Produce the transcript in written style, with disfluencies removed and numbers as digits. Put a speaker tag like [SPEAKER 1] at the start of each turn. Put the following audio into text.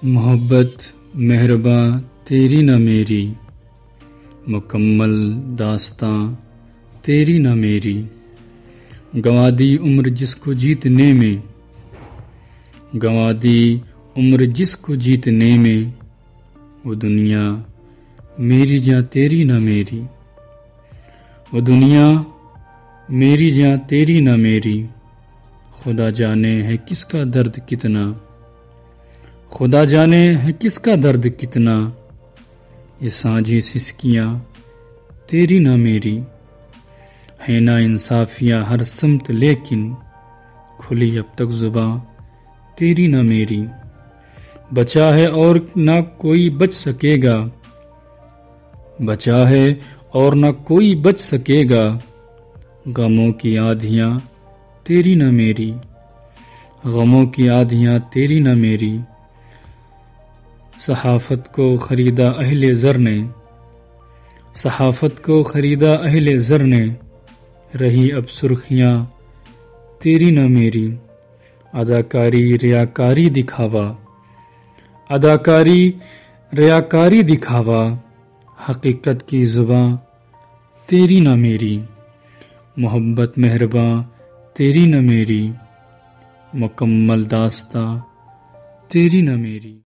[SPEAKER 1] محبت مہرباں تیری نہ میری، مکمل داستاں تیری نہ میری، گنوا دی عمر جس کو جیتنے میں، گنوا دی عمر جس کو جیتنے میں، وہ دنیا میری جاں تیری نہ میری، وہ دنیا میری جاں تیری نہ میری، خدا جانے ہے کس کا درد کتنا، خدا جانے ہے کس کا درد کتنا، یہ سانجھی سسکیاں تیری نہ میری، ہے نا انصافیاں ہر سمت لیکن کھلی اب تک زباں تیری نہ میری، بچا ہے اور نہ کوئی بچ سکے گا، بچا ہے اور نہ کوئی بچ سکے گا، غموں کی آدھیاں تیری نہ میری، غموں کی آدھیاں تیری نہ میری، صحافت کو خریدا اہل زر نے، صحافت کو خریدا اہل زر نے، رہی اب سرخیاں تیری نہ میری، اداکاری ریاکاری دکھاوا، اداکاری ریاکاری دکھاوا، حقیقت کی زباں تیری نہ میری، محبت مہرباں تیری نہ میری، مکمل داستاں تیری نہ میری۔